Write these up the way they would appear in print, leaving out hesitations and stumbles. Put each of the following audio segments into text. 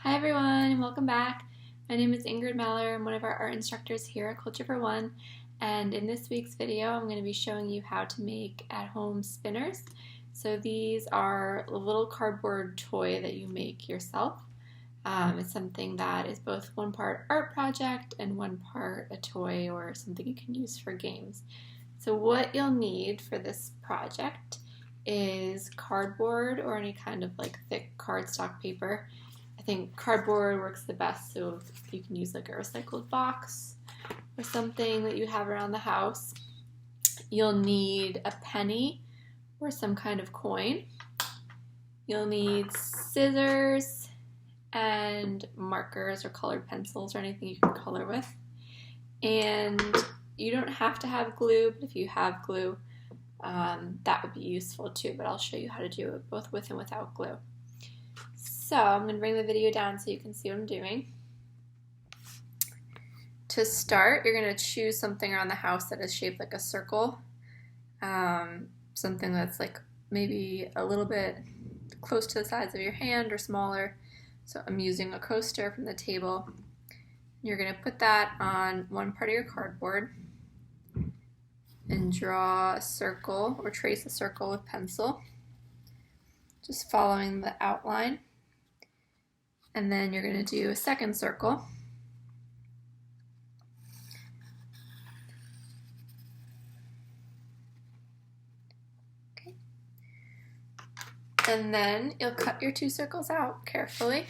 Hi everyone, and welcome back. My name is Ingrid Maller. I'm one of our art instructors here at Culture for One, and in this week's video I'm going to be showing you how to make at-home spinners. So these are a little cardboard toy that you make yourself. It's something that is both one part art project and one part a toy or something you can use for games. So what you'll need for this project is cardboard or any kind of like thick cardstock paper. I think cardboard works the best, so if you can use like a recycled box or something that you have around the house. You'll need a penny or some kind of coin. You'll need scissors and markers or colored pencils or anything you can color with. And you don't have to have glue, but if you have glue, that would be useful too, but I'll show you how to do it both with and without glue. So I'm going to bring the video down so you can see what I'm doing. To start, you're going to choose something around the house that is shaped like a circle. Something that's like maybe a little bit close to the size of your hand or smaller. So I'm using a coaster from the table. You're going to put that on one part of your cardboard and draw a circle or trace a circle with pencil, just following the outline. And then you're going to do a second circle. Okay. And then you'll cut your two circles out carefully.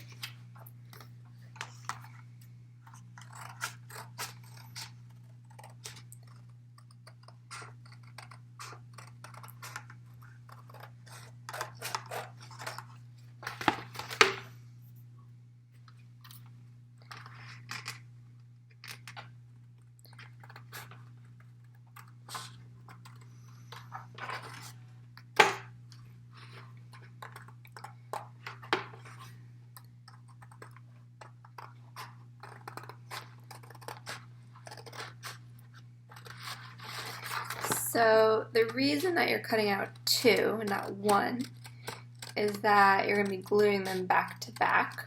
So the reason that you're cutting out two and not one is that you're going to be gluing them back to back,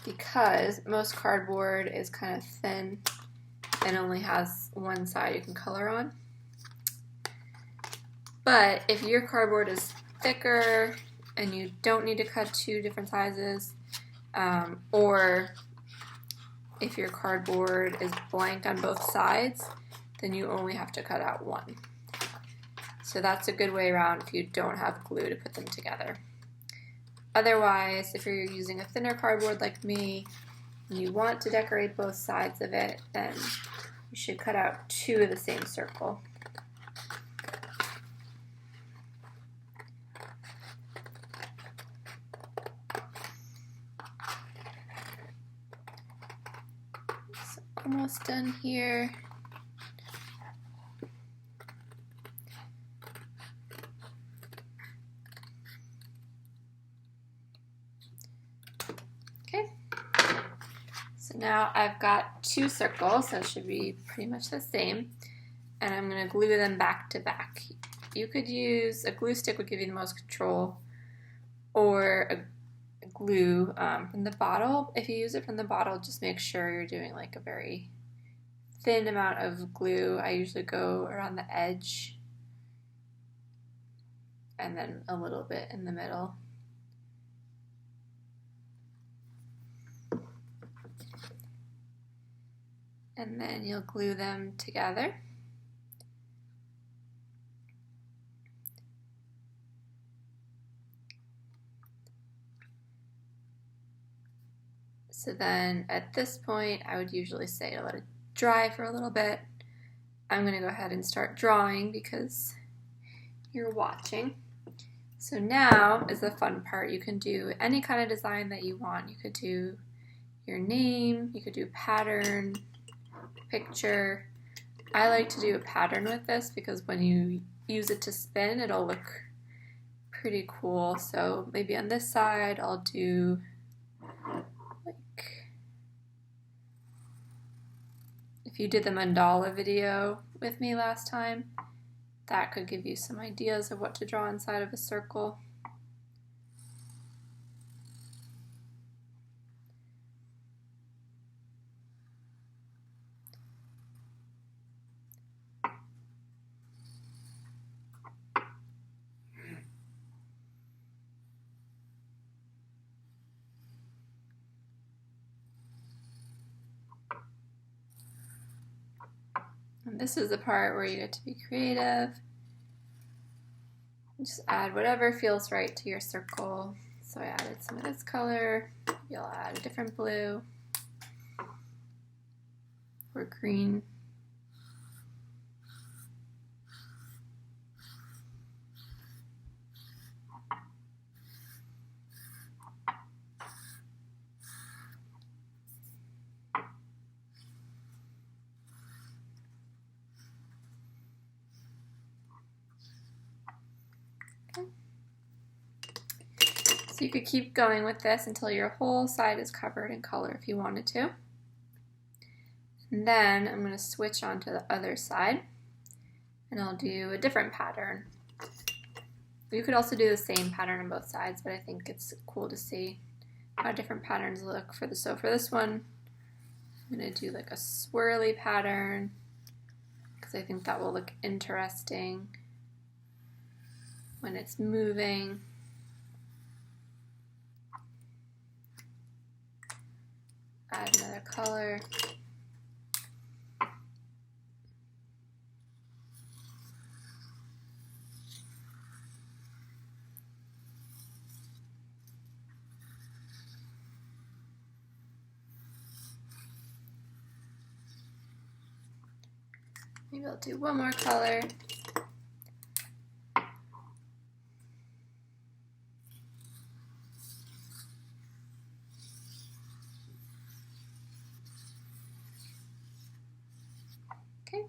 because most cardboard is kind of thin and only has one side you can color on. But if your cardboard is thicker and you don't need to cut two different sizes, or if your cardboard is blanked on both sides, then you only have to cut out one. So that's a good way around if you don't have glue to put them together. Otherwise, if you're using a thinner cardboard like me and you want to decorate both sides of it, then you should cut out two of the same circle. So almost done here. So now I've got two circles, so it should be pretty much the same, and I'm going to glue them back to back. You could use a glue stick, would give you the most control, or a glue from the bottle. If you use it from the bottle, just make sure you're doing like a very thin amount of glue. I usually go around the edge and then a little bit in the middle. And then you'll glue them together. So then at this point, I would usually say to let it dry for a little bit. I'm going to go ahead and start drawing because you're watching. So now is the fun part. You can do any kind of design that you want. You could do your name, you could do pattern, picture. I like to do a pattern with this because when you use it to spin, it'll look pretty cool. So maybe on this side, I'll do like, if you did the mandala video with me last time, that could give you some ideas of what to draw inside of a circle. This is the part where you get to be creative. Just add whatever feels right to your circle. So I added some of this color. You'll add a different blue or green. So you could keep going with this until your whole side is covered in color if you wanted to. And then I'm going to switch on to the other side and I'll do a different pattern. You could also do the same pattern on both sides, but I think it's cool to see how different patterns look. So for this one, I'm going to do like a swirly pattern because I think that will look interesting when it's moving. Add another color. Maybe I'll do one more color. Okay.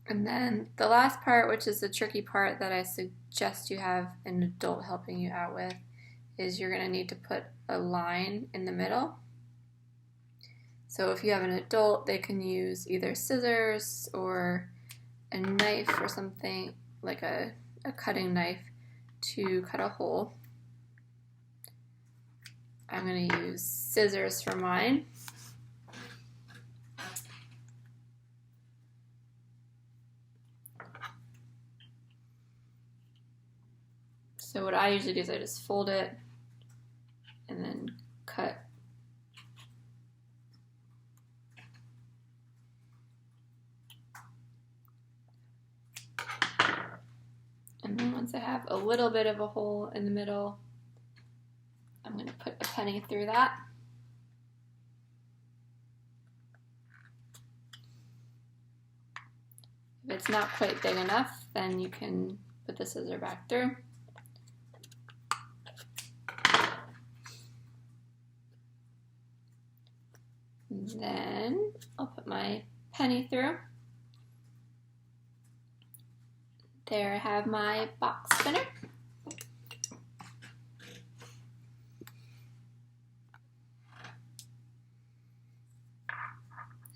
And then the last part, which is the tricky part that I suggest you have an adult helping you out with, is you're going to need to put a line in the middle. So if you have an adult, they can use either scissors or a knife or something, like a cutting knife, to cut a hole. I'm going to use scissors for mine. So what I usually do is I just fold it and then cut. And then once I have a little bit of a hole in the middle, I'm going to put a penny through that. If it's not quite big enough, then you can put the scissor back through. And then I'll put my penny through. There I have my box spinner.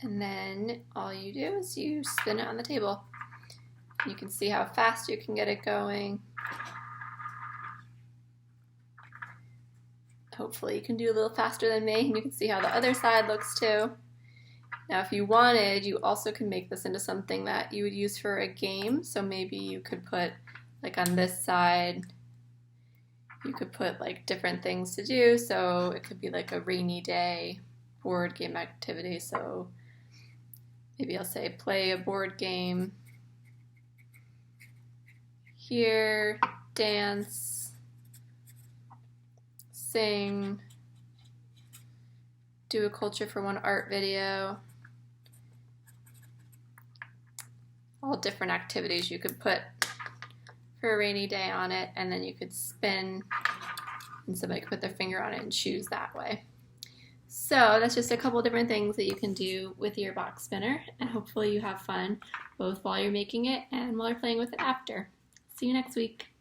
And then all you do is you spin it on the table. You can see how fast you can get it going. Hopefully you can do a little faster than me, and you can see how the other side looks too. Now if you wanted, you also can make this into something that you would use for a game. So maybe you could put, like on this side, you could put like different things to do. So it could be like a rainy day board game activity. So maybe I'll say play a board game here, dance, sing, do a Culture for One art video. All different activities you could put for a rainy day on it, and then you could spin and somebody could put their finger on it and choose that way. So that's just a couple different things that you can do with your box spinner, and hopefully you have fun both while you're making it and while you're playing with it after. See you next week.